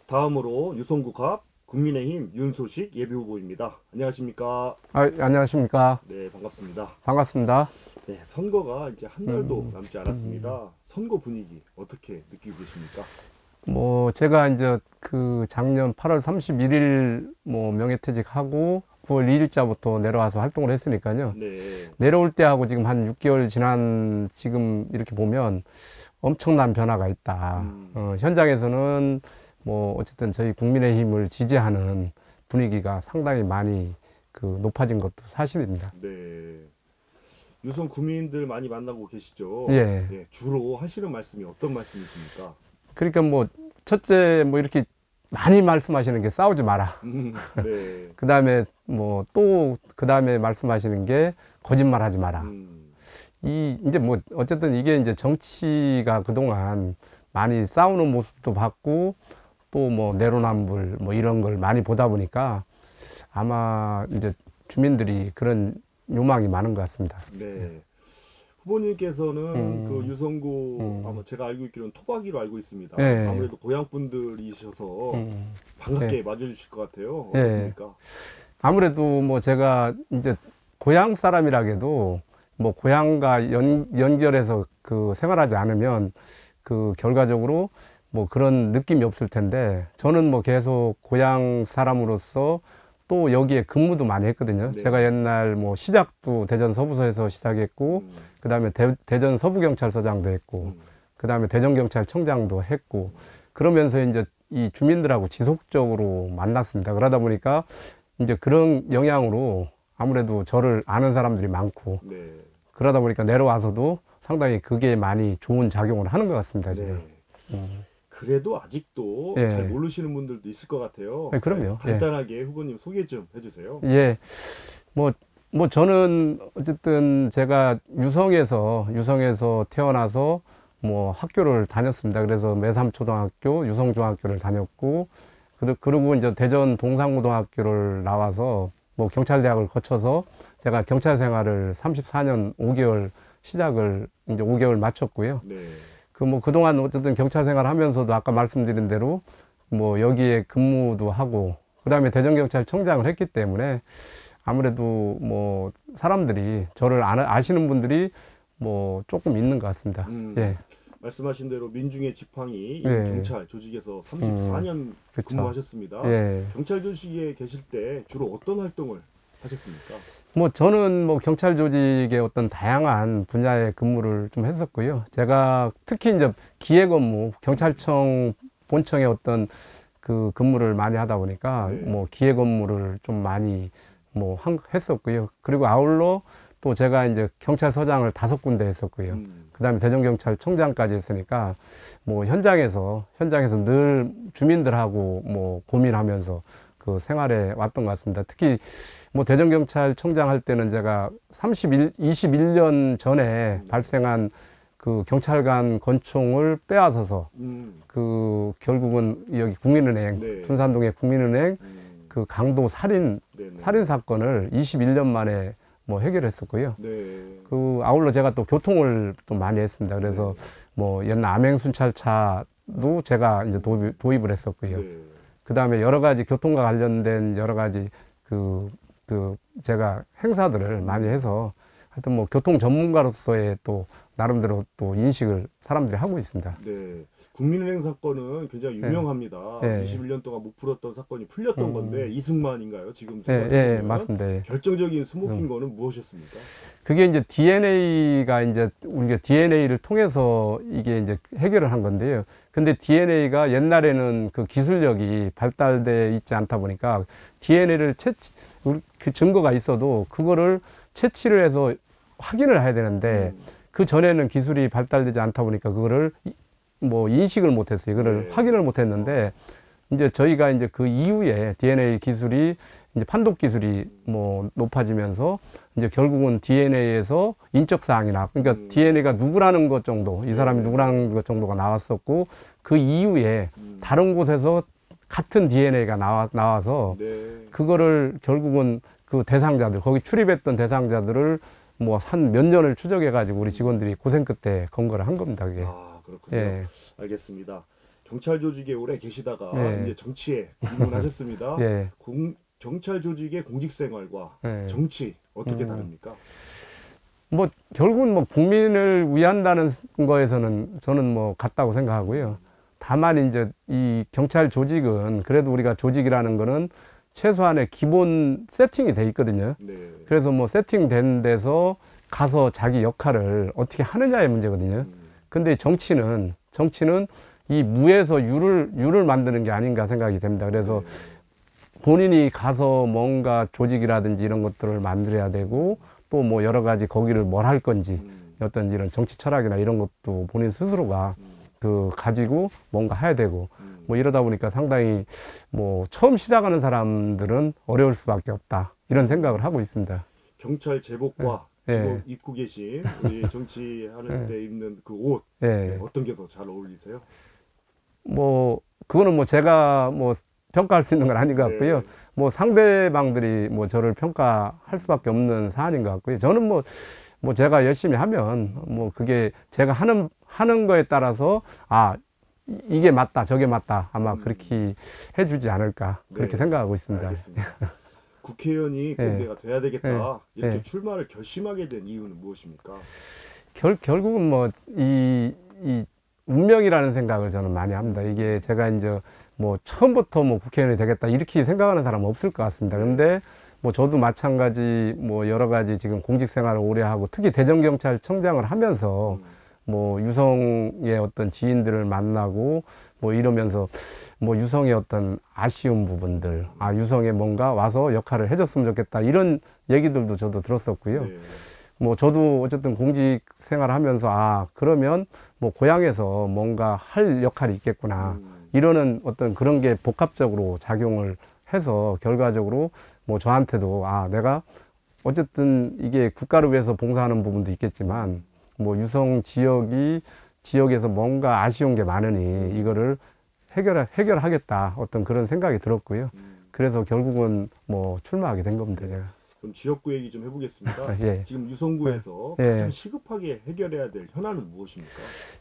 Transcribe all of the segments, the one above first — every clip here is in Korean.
다음으로 유성구갑 국민의힘 윤소식 예비후보입니다. 안녕하십니까? 안녕하십니까? 네, 반갑습니다. 반갑습니다. 네, 선거가 이제 한 달도 남지 않았습니다. 선거 분위기 어떻게 느끼고 계십니까? 제가 이제 작년 8월 31일 명예퇴직하고 9월 2일자부터 내려와서 활동을 했으니까요. 네. 내려올 때하고 지금 한 6개월 지난 지금 이렇게 보면 엄청난 변화가 있다. 현장에서는 어쨌든 저희 국민의힘을 지지하는 분위기가 상당히 많이 높아진 것도 사실입니다. 네. 유성 구민들 많이 만나고 계시죠? 예. 네, 주로 하시는 말씀이 어떤 말씀이십니까? 그러니까 첫째 이렇게 많이 말씀하시는 게 싸우지 마라. 네. 그 다음에 그 다음에 말씀하시는 게 거짓말 하지 마라. 이제 어쨌든 이게 이제 정치가 그동안 많이 싸우는 모습도 봤고 또 내로남불 이런 걸 많이 보다 보니까 아마 이제 주민들이 그런 요망이 많은 것 같습니다. 네. 후보님께서는 그 유성구 아마 제가 알고 있기로는 토박이로 알고 있습니다. 네. 아무래도 고향 분들이셔서 반갑게 네. 맞아주실 것 같아요. 네. 어떻습니까? 아무래도 제가 이제 고향 사람이라게도 고향과 연결해서 생활하지 않으면 결과적으로 그런 느낌이 없을 텐데 저는 계속 고향 사람으로서 또 여기에 근무도 많이 했거든요. 네. 제가 옛날 시작도 대전 서부서에서 시작했고 그 다음에 대전 서부경찰서장도 했고 그 다음에 대전경찰청장도 했고 그러면서 이제 이 주민들하고 지속적으로 만났습니다. 그러다 보니까 이제 그런 영향으로 아무래도 저를 아는 사람들이 많고 네. 그러다 보니까 내려와서도 상당히 그게 많이 좋은 작용을 하는 것 같습니다. 지금. 네. 그래도 아직도 예. 잘 모르시는 분들도 있을 것 같아요. 네, 그럼요. 간단하게 후보님 소개 좀 해주세요. 예. 저는 어쨌든 제가 유성에서 태어나서 학교를 다녔습니다. 그래서 매삼초등학교, 유성중학교를 다녔고, 그리고 이제 대전 동산고등학교를 나와서 경찰대학을 거쳐서 제가 경찰 생활을 34년 5개월 시작을 이제 5개월 마쳤고요. 네. 그동안 어쨌든 경찰 생활 하면서도 아까 말씀드린 대로 여기에 근무도 하고, 그 다음에 대전경찰청장을 했기 때문에 아무래도 사람들이 저를 아시는 분들이 조금 있는 것 같습니다. 예. 말씀하신 대로 민중의 지팡이 예. 경찰 조직에서 34년 그쵸. 근무하셨습니다. 예. 경찰 조직에 계실 때 주로 어떤 활동을 하셨습니까? 저는 경찰 조직의 어떤 다양한 분야의 근무를 좀 했었고요. 제가 특히 이제 기획 업무, 경찰청 본청의 어떤 근무를 많이 하다 보니까 네. 기획 업무를 좀 많이 했었고요. 그리고 아울러 또 제가 이제 경찰서장을 5군데 했었고요. 그 다음에 대전경찰청장까지 했으니까 현장에서 늘 주민들하고 고민하면서 생활해 왔던 것 같습니다. 특히 대전경찰청장 할 때는 제가 21년 전에 발생한 경찰관 권총을 빼앗아서 결국은 여기 국민은행, 네. 둔산동의 국민은행 강도 살인 사건을 21년 만에 해결했었고요. 네. 아울러 제가 또 교통을 또 많이 했습니다. 그래서 옛날 암행순찰차도 제가 이제 도입을 했었고요. 네. 그 다음에 여러 가지 교통과 관련된 여러 가지 제가 행사들을 많이 해서 하여튼 교통 전문가로서의 또 나름대로 또 인식을 사람들이 하고 있습니다. 네. 국민은행 사건은 굉장히 유명합니다. 예. 21년 동안 못 풀었던 사건이 풀렸던 건데 이승만인가요? 지금 예, 맞습니다. 예. 결정적인 스모킹 거는 무엇이었습니까? 그게 이제 DNA가 이제 우리가 DNA를 통해서 이게 이제 해결을 한 건데요. 근데 DNA가 옛날에는 기술력이 발달돼 있지 않다 보니까 DNA를 증거가 있어도 그거를 채취를 해서 확인을 해야 되는데 그 전에는 기술이 발달되지 않다 보니까 그거를 인식을 못했어요. 그거를 네. 확인을 못했는데 이제 저희가 이제 그 이후에 DNA 기술이 이제 판독 기술이 높아지면서 이제 결국은 DNA에서 인적 사항이나 그러니까 DNA가 누구라는 것 정도, 이 사람이 누구라는 것 정도가 나왔었고 그 이후에 다른 곳에서 같은 DNA가 나와서 네. 그거를 결국은 대상자들 거기 출입했던 대상자들을 한 몇 년을 추적해 가지고 우리 직원들이 고생 끝에 검거를 한 겁니다. 그게. 아, 그렇군요. 예. 알겠습니다. 경찰 조직에 오래 계시다가 예. 이제 정치에 입문하셨습니다. 예. 경찰 조직의 공직 생활과 예. 정치 어떻게 다릅니까? 뭐 결국은 뭐 국민을 위한다는 거에서는 저는 뭐 같다고 생각하고요. 다만 이제 이 경찰 조직은 그래도 우리가 조직이라는 거는 최소한의 기본 세팅이 돼 있거든요. 네. 그래서 뭐 세팅된 데서 가서 자기 역할을 어떻게 하느냐의 문제거든요. 근데 정치는 이 무에서 유를 만드는 게 아닌가 생각이 됩니다. 그래서 본인이 가서 뭔가 조직이라든지 이런 것들을 만들어야 되고 또 뭐 여러 가지 거기를 뭘 할 건지 어떤 이런 정치 철학이나 이런 것도 본인 스스로가 그 가지고 뭔가 해야 되고 뭐 이러다 보니까 상당히 뭐 처음 시작하는 사람들은 어려울 수밖에 없다 이런 생각을 하고 있습니다. 경찰 제복과 예. 지금 입고 계신 우리 정치하는 때 입는 그 옷 예. 어떤 게 더 잘 어울리세요? 뭐 그거는 뭐 제가 뭐 평가할 수 있는 건 아닌 것 같고요. 뭐 상대방들이 뭐 저를 평가할 수밖에 없는 사안인 것 같고요. 저는 뭐 제가 열심히 하면 뭐 그게 제가 하는 거에 따라서 이게 맞다 저게 맞다 아마 그렇게 해주지 않을까 그렇게 생각하고 있습니다. 알겠습니다. 국회의원이 꼭 내가 돼야 되겠다 이렇게 출마를 결심하게 된 이유는 무엇입니까? 결국은 뭐 이 운명이라는 생각을 저는 많이 합니다. 이게 제가 이제 뭐 처음부터 뭐 국회의원이 되겠다 이렇게 생각하는 사람은 없을 것 같습니다. 근데 뭐 저도 마찬가지 뭐 여러 가지 지금 공직 생활을 오래 하고 특히 대전경찰청장을 하면서 뭐 유성의 어떤 지인들을 만나고 뭐 이러면서 뭐 유성의 어떤 아쉬운 부분들, 유성에 뭔가 와서 역할을 해줬으면 좋겠다 이런 얘기들도 저도 들었었고요. 뭐 저도 어쨌든 공직 생활을 하면서 그러면 뭐 고향에서 뭔가 할 역할이 있겠구나 이러는 어떤 그런 게 복합적으로 작용을 해서 결과적으로 뭐 저한테도 내가 어쨌든 이게 국가를 위해서 봉사하는 부분도 있겠지만 뭐 유성 지역에서 뭔가 아쉬운 게 많으니 이거를 해결하겠다 어떤 그런 생각이 들었고요. 그래서 결국은 뭐 출마하게 된 겁니다, 제가. 그럼 지역구 얘기 좀 해보겠습니다. 예. 지금 유성구에서 예. 가장 시급하게 해결해야 될 현안은 무엇입니까?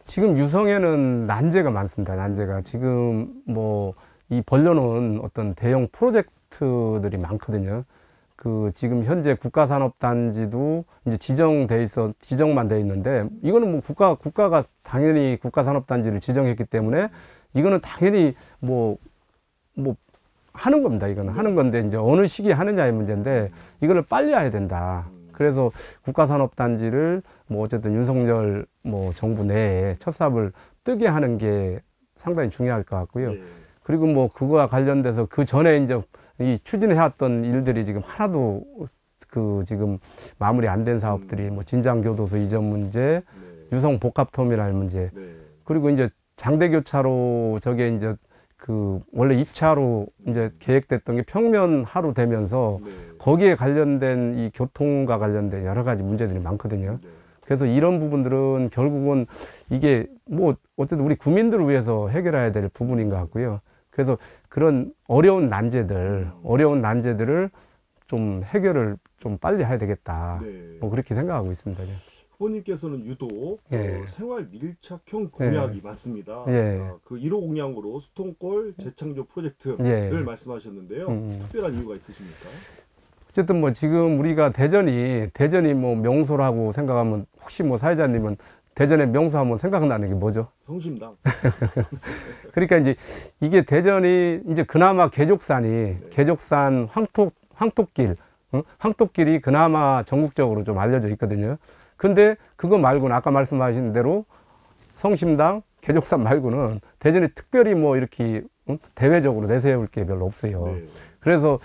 지금 유성에는 난제가 많습니다. 난제가 지금 뭐 이 벌려놓은 어떤 대형 프로젝트들이 많거든요. 그 지금 현재 국가산업단지도 이제 지정만 돼 있는데 이거는 뭐 국가가 당연히 국가산업단지를 지정했기 때문에 이거는 당연히 뭐 하는 겁니다. 이거는 하는 건데 이제 어느 시기에 하느냐의 문제인데 이거를 빨리 해야 된다. 그래서 국가산업단지를 뭐 어쨌든 윤석열 뭐 정부 내에 첫 삽을 뜨게 하는 게 상당히 중요할 것 같고요. 그리고 뭐 그거와 관련돼서 그 전에 이제 이 추진해왔던 일들이 지금 하나도 그 지금 마무리 안 된 사업들이 뭐 진장교도소 이전 문제, 유성 복합터미널 문제, 그리고 이제 장대교차로 저게 이제 그 원래 입차로 이제 계획됐던 게 평면하로 되면서 거기에 관련된 이 교통과 관련된 여러 가지 문제들이 많거든요. 그래서 이런 부분들은 결국은 이게 뭐 어쨌든 우리 국민들을 위해서 해결해야 될 부분인 것 같고요. 그래서 그런 어려운 난제들을 좀 해결을 좀 빨리 해야 되겠다. 뭐 그렇게 생각하고 있습니다. 후보님께서는 유독 생활 밀착형 공약이 많습니다. 그 1호 공약으로 수통골 재창조 프로젝트를 말씀하셨는데요. 특별한 이유가 있으십니까? 어쨌든 뭐 지금 우리가 대전이 뭐 명소라고 생각하면 혹시 뭐 사회자님은 대전의 명소하면 생각나는 게 뭐죠? 성심당. 그러니까 이제 이게 대전이 이제 그나마 계족산 황토길, 황토길이 그나마 전국적으로 좀 알려져 있거든요. 근데 그거 말고는 아까 말씀하신 대로 성심당, 계족산 말고는 대전에 특별히 뭐 이렇게 대외적으로 내세울 게 별로 없어요. 그래서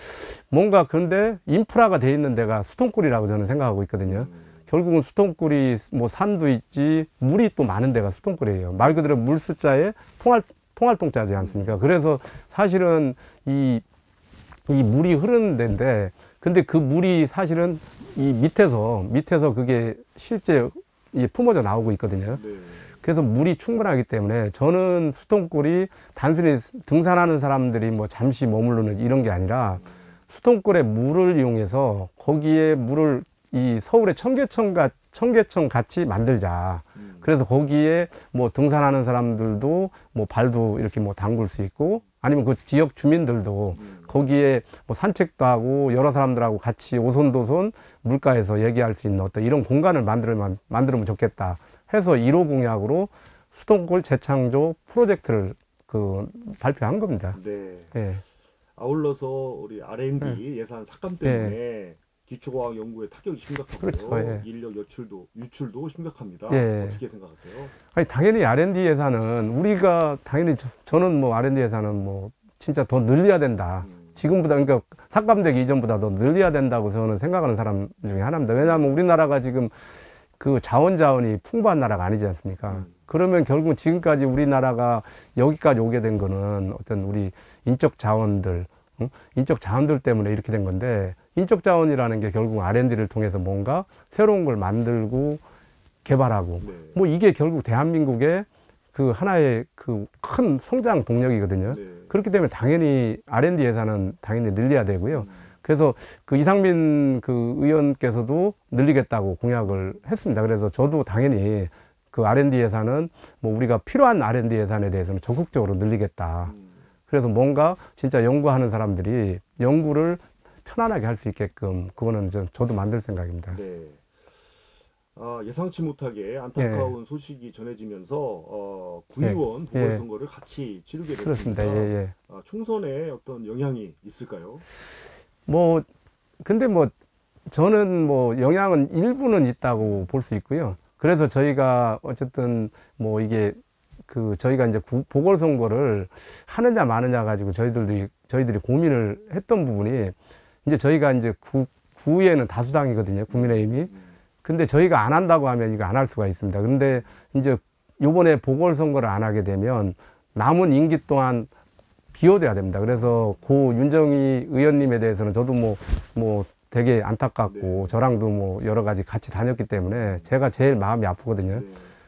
뭔가 그런데 인프라가 돼 있는 데가 수통골이라고 저는 생각하고 있거든요. 결국은 수통골이 뭐 산도 있지 물이 또 많은 데가 수통골이에요. 말 그대로 물 숫자에 통할동자지 않습니까? 그래서 사실은 이 물이 흐르는 데인데 근데 그 물이 사실은 이 밑에서 그게 실제 품어져 나오고 있거든요. 그래서 물이 충분하기 때문에 저는 수통골이 단순히 등산하는 사람들이 뭐 잠시 머무르는 이런 게 아니라 수통골의 물을 이용해서 거기에 물을 이 서울의 청계천 청계천 같이 만들자. 그래서 거기에 뭐 등산하는 사람들도 뭐 발도 이렇게 뭐 담글 수 있고, 아니면 그 지역 주민들도 거기에 뭐 산책도 하고 여러 사람들하고 같이 오손도손 물가에서 얘기할 수 있는 어떤 이런 공간을 만들면 좋겠다 해서 1호 공약으로 수도권 재창조 프로젝트를 발표한 겁니다. 네. 예. 아울러서 우리 R&D 예산 삭감 때문에 기초과학 연구에 타격이 심각하고요. 그렇죠. 예. 인력 유출도 심각합니다. 예. 어떻게 생각하세요? 아니, 당연히 R&D 예산은 우리가 당연히 저는 뭐 R&D 예산은 뭐 진짜 더 늘려야 된다. 지금보다, 그러니까 삭감되기 이전보다 더 늘려야 된다고 저는 생각하는 사람 중에 하나입니다. 왜냐하면 우리나라가 지금 그 자원이 풍부한 나라가 아니지 않습니까? 그러면 결국 지금까지 우리나라가 여기까지 오게 된 거는 어떤 우리 인적 자원들 때문에 이렇게 된 건데, 인적 자원이라는 게 결국 R&D를 통해서 뭔가 새로운 걸 만들고 개발하고, 네. 뭐 이게 결국 대한민국의 그 하나의 그 큰 성장 동력이거든요. 네. 그렇기 때문에 당연히 R&D 예산은 당연히 늘려야 되고요. 그래서 그 이상민 그 의원께서도 늘리겠다고 공약을 했습니다. 그래서 저도 당연히 그 R&D 예산은 뭐 우리가 필요한 R&D 예산에 대해서는 적극적으로 늘리겠다. 그래서 뭔가 진짜 연구하는 사람들이 연구를 편안하게 할 수 있게끔 그거는 저도 만들 생각입니다. 네. 예상치 못하게 안타까운 소식이 전해지면서 구의원 보궐선거를 같이 치르게 됐습니다. 그렇습니다. 예. 총선에 어떤 영향이 있을까요? 뭐 근데 뭐 저는 뭐 영향은 일부는 있다고 볼 수 있고요. 그래서 저희가 어쨌든 뭐 이게 저희가 이제 보궐선거를 하느냐 마느냐 가지고 저희들이 고민을 했던 부분이, 이제 저희가 이제 구에는 다수당이거든요, 국민의힘이. 근데 저희가 안 한다고 하면 이거 안 할 수가 있습니다. 근데 이제 요번에 보궐선거를 안 하게 되면 남은 임기 동안 비워둬야 됩니다. 그래서 고 윤정희 의원님에 대해서는 저도 뭐 되게 안타깝고, 저랑도 뭐 여러 가지 같이 다녔기 때문에 제가 제일 마음이 아프거든요.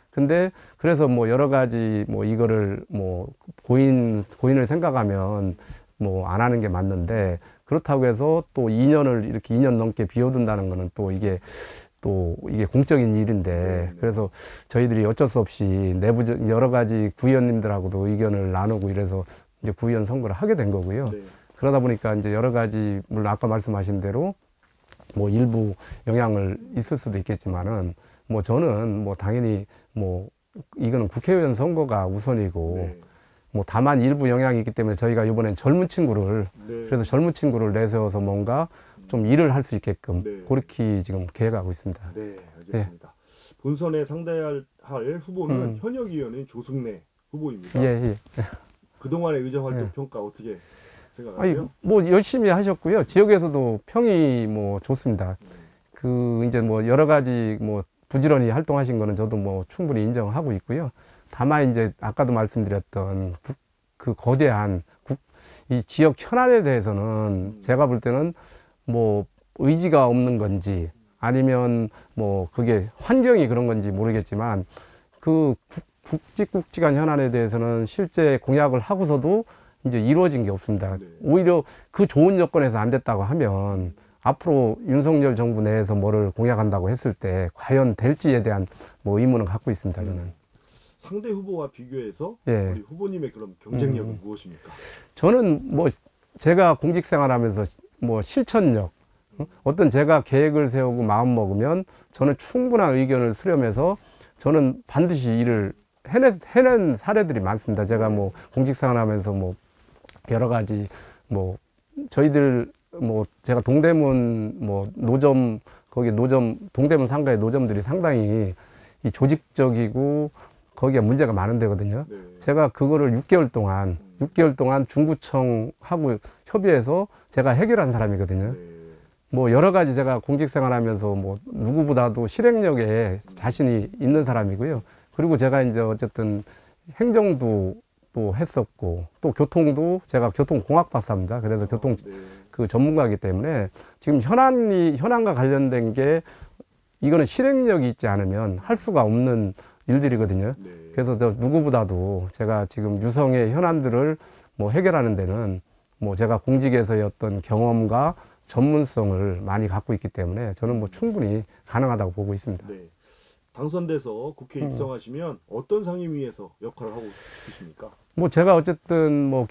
근데 그래서 뭐 여러 가지 뭐 이거를 뭐 고인을 생각하면 뭐 안 하는 게 맞는데, 그렇다고 해서 또 2년을 이렇게 2년 넘게 비워둔다는 거는 또 이게 공적인 일인데, 그래서 저희들이 어쩔 수 없이 여러 가지 구의원님들하고도 의견을 나누고 이래서 이제 구의원 선거를 하게 된 거고요. 그러다 보니까 이제 여러 가지, 물론 아까 말씀하신 대로 뭐 일부 영향을 있을 수도 있겠지만은, 뭐 저는 뭐 당연히 뭐 이거는 국회의원 선거가 우선이고, 뭐 다만 일부 영향이 있기 때문에 저희가 이번엔 젊은 친구를 그래서 젊은 친구를 내세워서 뭔가 좀 일을 할 수 있게끔 그렇게 지금 계획하고 있습니다. 네, 알겠습니다. 본선에 상대할 후보는 현역 의원인 조승래 후보입니다. 그동안의 의정 활동 평가 어떻게 생각하세요? 아니, 뭐 열심히 하셨고요. 지역에서도 평이 뭐 좋습니다. 이제 뭐 여러 가지 뭐 부지런히 활동하신 거는 저도 뭐 충분히 인정하고 있고요. 다만 이제 아까도 말씀드렸던 그 거대한 이 지역 현안에 대해서는 제가 볼 때는 뭐 의지가 없는 건지 아니면 뭐 그게 환경이 그런 건지 모르겠지만, 그 굵직굵직한 현안에 대해서는 실제 공약을 하고서도 이제 이루어진 게 없습니다. 오히려 그 좋은 여건에서 안 됐다고 하면 앞으로 윤석열 정부 내에서 뭐를 공약한다고 했을 때 과연 될지에 대한 뭐 의문을 갖고 있습니다, 저는. 상대 후보와 비교해서 우리 후보님의 그럼 경쟁력은 무엇입니까? 저는 뭐 제가 공직 생활하면서 뭐 실천력, 어떤 제가 계획을 세우고 마음 먹으면 저는 충분한 의견을 수렴해서 저는 반드시 일을 해낸 사례들이 많습니다. 제가 뭐 공직 생활하면서 뭐 여러 가지 뭐 저희들 뭐 제가 동대문 뭐 노점 동대문 상가의 노점들이 상당히 이 조직적이고 거기에 문제가 많은 데거든요. 제가 그거를 6개월 동안 중구청하고 협의해서 제가 해결한 사람이거든요. 뭐 여러 가지 제가 공직 생활하면서 뭐 누구보다도 실행력에 자신이 있는 사람이고요. 그리고 제가 이제 어쨌든 행정도 또 했었고, 또 교통도 제가 교통공학 박사입니다. 그래서 교통 그 전문가이기 때문에 지금 현안과 관련된 게 이거는 실행력이 있지 않으면 할 수가 없는 일들이거든요. 그래서 저 누구보다도 제가 지금 유성의 현안들을 뭐 해결하는 데는 뭐 제가 공직에서의 어떤 경험과 전문성을 많이 갖고 있기 때문에 저는 뭐 충분히 가능하다고 보고 있습니다. 네. 당선돼서 국회에 입성하시면 어떤 상임위에서 역할을 하고 싶으십니까? 뭐 제가 어쨌든 뭐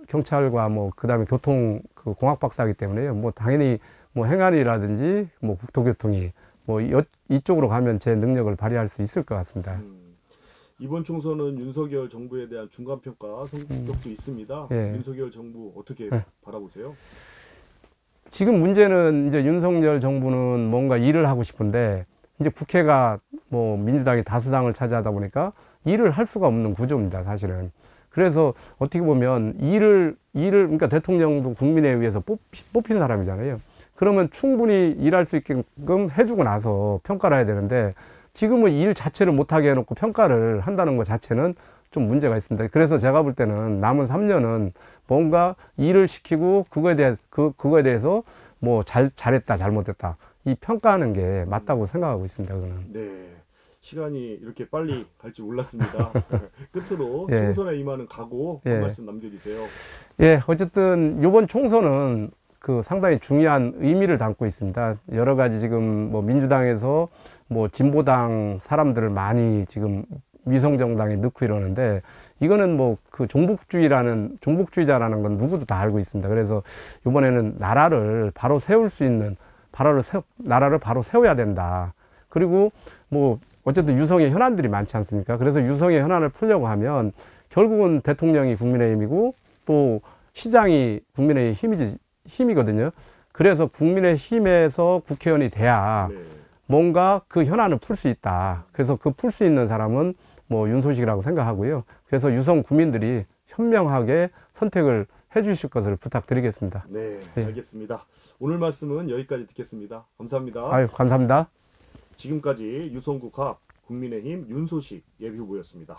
경찰과 뭐 그다음에 교통 그 공학 박사이기 때문에요. 뭐 당연히 뭐 행안이라든지 뭐 국토교통이 뭐 이쪽으로 가면 제 능력을 발휘할 수 있을 것 같습니다. 이번 총선은 윤석열 정부에 대한 중간평가 성격도 있습니다. 예. 윤석열 정부 어떻게 바라보세요? 지금 문제는 이제 윤석열 정부는 뭔가 일을 하고 싶은데 이제 국회가 뭐 민주당이 다수당을 차지하다 보니까 일을 할 수가 없는 구조입니다, 사실은. 그래서 어떻게 보면 일을 그러니까 대통령도 국민에 의해서 뽑힌 사람이잖아요. 그러면 충분히 일할 수 있게끔 해주고 나서 평가를 해야 되는데 지금은 일 자체를 못하게 해놓고 평가를 한다는 것 자체는 좀 문제가 있습니다. 그래서 제가 볼 때는 남은 3년은 뭔가 일을 시키고 그거에 대해서 뭐 잘했다, 잘못했다. 이 평가하는 게 맞다고 생각하고 있습니다, 저는. 네. 시간이 이렇게 빨리 갈 줄 몰랐습니다. 끝으로 예. 총선에 임하는 각오 한 말씀 남겨주세요. 예, 어쨌든 이번 총선은 그 상당히 중요한 의미를 담고 있습니다. 여러 가지 지금 뭐 민주당에서 뭐 진보당 사람들을 많이 지금 위성정당에 넣고 이러는데 이거는 뭐 그 종북주의자라는 건 누구도 다 알고 있습니다. 그래서 이번에는 나라를 바로 세울 수 있는 나라를 바로 세워야 된다. 그리고 뭐 어쨌든 유성의 현안들이 많지 않습니까? 그래서 유성의 현안을 풀려고 하면 결국은 대통령이 국민의힘이고 또 시장이 국민의힘 힘이거든요. 그래서 국민의힘에서 국회의원이 돼야 뭔가 그 현안을 풀 수 있다. 그래서 그 풀 수 있는 사람은 뭐 윤소식이라고 생각하고요. 그래서 유성 국민들이 현명하게 선택을 해 주실 것을 부탁드리겠습니다. 네, 알겠습니다. 오늘 말씀은 여기까지 듣겠습니다. 감사합니다. 아유, 감사합니다. 지금까지 유성국합 국민의힘 윤소식 예비후보였습니다.